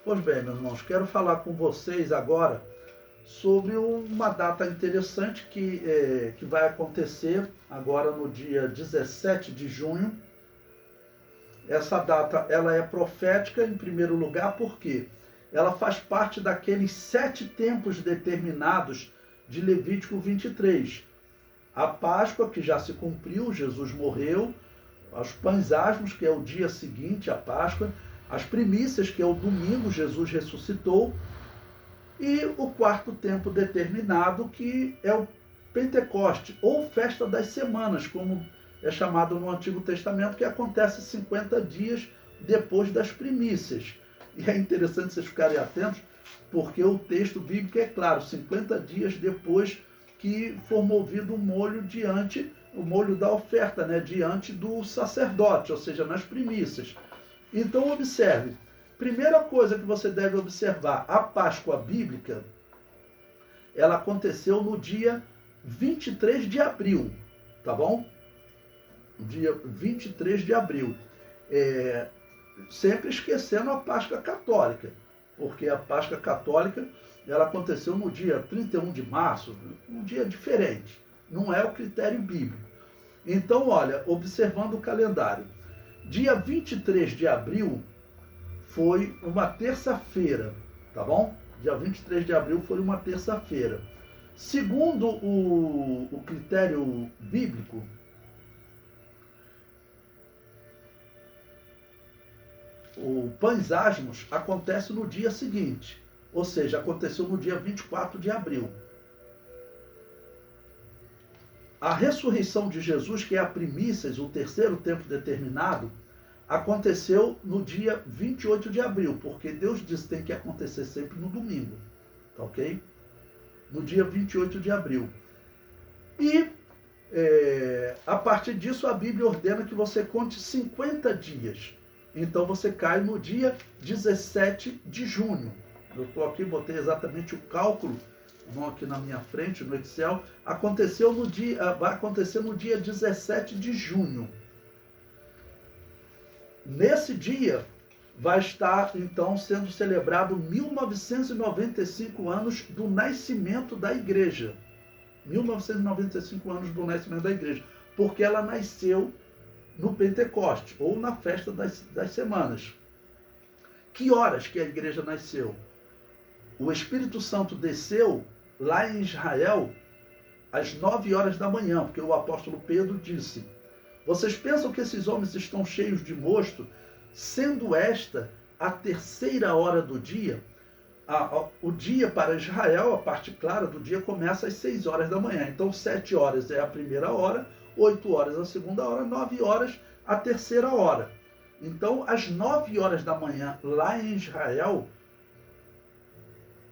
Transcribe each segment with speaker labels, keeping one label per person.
Speaker 1: Pois bem, meus irmãos, quero falar com vocês agora sobre uma data interessante que vai acontecer agora no dia 17 de junho. Essa data ela é profética, em primeiro lugar, porque ela faz parte daqueles 7 tempos determinados de Levítico 23. A Páscoa, que já se cumpriu, Jesus morreu, os pães asmos, que é o dia seguinte à Páscoa, as primícias, que é o domingo, Jesus ressuscitou, e o 4º tempo determinado, que é o Pentecoste, ou Festa das Semanas, como é chamado no Antigo Testamento, que acontece 50 dias depois das primícias. E é interessante vocês ficarem atentos, porque o texto bíblico é claro, 50 dias depois que for movido o molho da oferta, né, diante do sacerdote, ou seja, nas primícias. Então observe, primeira coisa que você deve observar, a Páscoa bíblica, ela aconteceu no dia 23 de abril, tá bom? Dia 23 de abril. Sempre esquecendo a Páscoa católica, porque a Páscoa católica ela aconteceu no dia 31 de março, um dia diferente, não é o critério bíblico. Então, olha, observando o calendário, dia 23 de abril foi uma terça-feira, tá bom? Dia 23 de abril foi uma terça-feira. Segundo o critério bíblico, o Pães Asmos acontece no dia seguinte, ou seja, aconteceu no dia 24 de abril. A ressurreição de Jesus, que é a primícias, o 3º tempo determinado, aconteceu no dia 28 de abril, porque Deus disse que tem que acontecer sempre no domingo, tá ok? No dia 28 de abril. E a partir disso a Bíblia ordena que você conte 50 dias. Então você cai no dia 17 de junho. Eu estou aqui, botei exatamente o cálculo aqui na minha frente, no Excel. Vai acontecer no dia 17 de junho. Nesse dia vai estar, então, sendo celebrado 1995 anos do nascimento da igreja. 1995 anos do nascimento da igreja. Porque ela nasceu no Pentecoste, ou na Festa das Semanas. Que horas que a igreja nasceu? O Espírito Santo desceu lá em Israel às 9 horas da manhã, porque o apóstolo Pedro disse: vocês pensam que esses homens estão cheios de mosto, sendo esta a 3ª hora do dia? O dia para Israel, a parte clara do dia, começa às 6 horas da manhã. Então 7 horas é a primeira hora, 8 horas a segunda hora, 9 horas a 3ª hora. Então, às 9 horas da manhã, lá em Israel,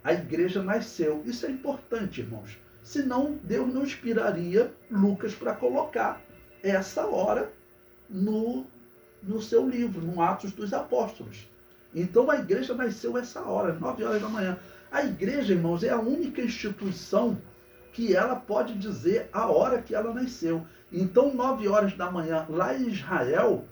Speaker 1: a igreja nasceu. Isso é importante, irmãos. Senão, Deus não inspiraria Lucas para colocar essa hora no seu livro, no Atos dos Apóstolos. Então, a igreja nasceu essa hora, às 9 horas da manhã. A igreja, irmãos, é a única instituição que ela pode dizer a hora que ela nasceu. Então, 9 horas da manhã, lá em Israel,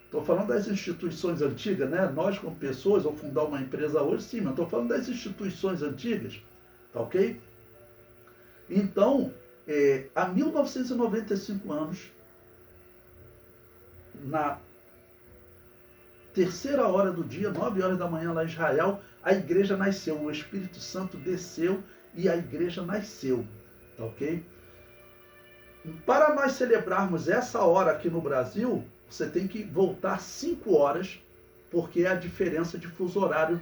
Speaker 1: estou falando das instituições antigas, né? Nós, como pessoas, ou fundar uma empresa hoje, sim, mas estou falando das instituições antigas, tá ok? Então, há 1995 anos, na 3ª hora do dia, 9 horas da manhã, lá em Israel, a igreja nasceu, o Espírito Santo desceu e a igreja nasceu, tá ok? Para nós celebrarmos essa hora aqui no Brasil, você tem que voltar 5 horas, porque é a diferença de fuso horário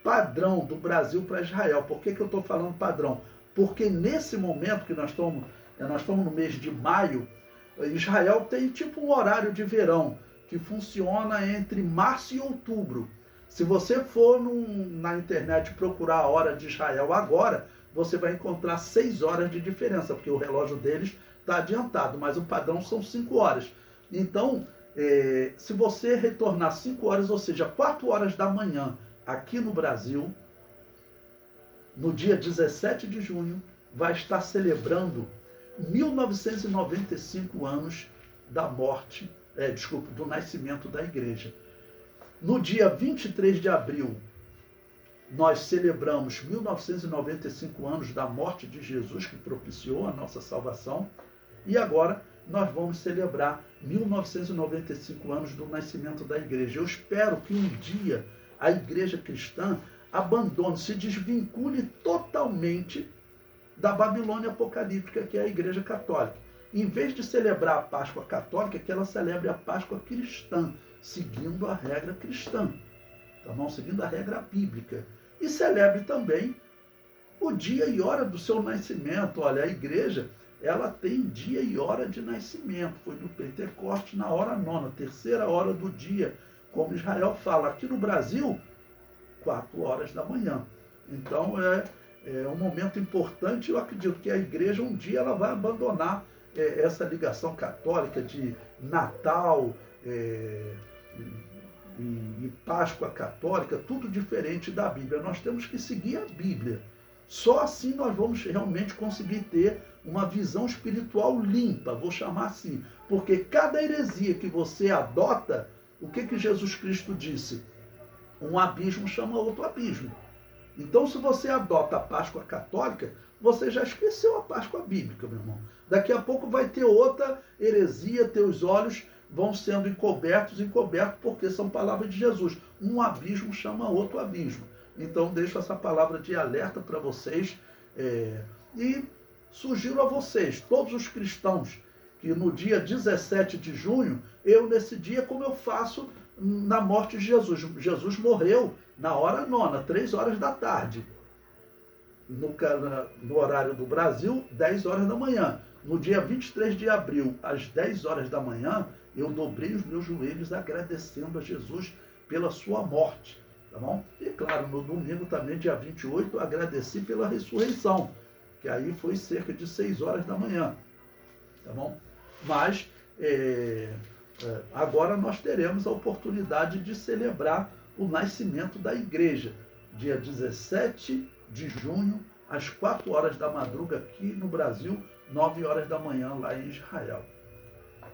Speaker 1: padrão do Brasil para Israel. Por que eu estou falando padrão? Porque nesse momento que nós estamos no mês de maio, Israel tem tipo um horário de verão, que funciona entre março e outubro. Se você for na internet procurar a hora de Israel agora, você vai encontrar 6 horas de diferença, porque o relógio deles está adiantado, mas o padrão são 5 horas. Então, se você retornar 5 horas, ou seja, 4 horas da manhã aqui no Brasil, no dia 17 de junho, vai estar celebrando 1995 anos da do nascimento da igreja. No dia 23 de abril, nós celebramos 1995 anos da morte de Jesus, que propiciou a nossa salvação, e agora nós vamos celebrar 1995 anos do nascimento da igreja. Eu espero que um dia a igreja cristã abandone, se desvincule totalmente da Babilônia apocalíptica, que é a igreja católica. Em vez de celebrar a Páscoa católica, que ela celebre a Páscoa cristã, seguindo a regra cristã, tá bom? Seguindo a regra bíblica. E celebre também o dia e hora do seu nascimento. Olha, a igreja, ela tem dia e hora de nascimento. Foi no Pentecoste na hora nona, terceira hora do dia, como Israel fala. Aqui no Brasil, 4 horas da manhã. Então é um momento importante. Eu acredito que a igreja um dia ela vai abandonar essa ligação católica de Natal e Páscoa católica, tudo diferente da Bíblia. Nós temos que seguir a Bíblia. Só assim nós vamos realmente conseguir ter uma visão espiritual limpa, vou chamar assim. Porque cada heresia que você adota, o que Jesus Cristo disse? Um abismo chama outro abismo. Então, se você adota a Páscoa católica, você já esqueceu a Páscoa bíblica, meu irmão. Daqui a pouco vai ter outra heresia, teus olhos vão sendo encobertos, porque são palavras de Jesus. Um abismo chama outro abismo. Então, deixo essa palavra de alerta para vocês e sugiro a vocês, todos os cristãos, que no dia 17 de junho, nesse dia, como eu faço na morte de Jesus. Jesus morreu na hora nona, 3 horas da tarde. No horário do Brasil, 10 horas da manhã. No dia 23 de abril, às 10 horas da manhã, eu dobrei os meus joelhos agradecendo a Jesus pela sua morte. Tá bom? E claro, no domingo também, dia 28, agradeci pela ressurreição, que aí foi cerca de 6 horas da manhã. Tá bom? Mas agora nós teremos a oportunidade de celebrar o nascimento da igreja, dia 17 de junho, às 4 horas da madruga aqui no Brasil, 9 horas da manhã lá em Israel.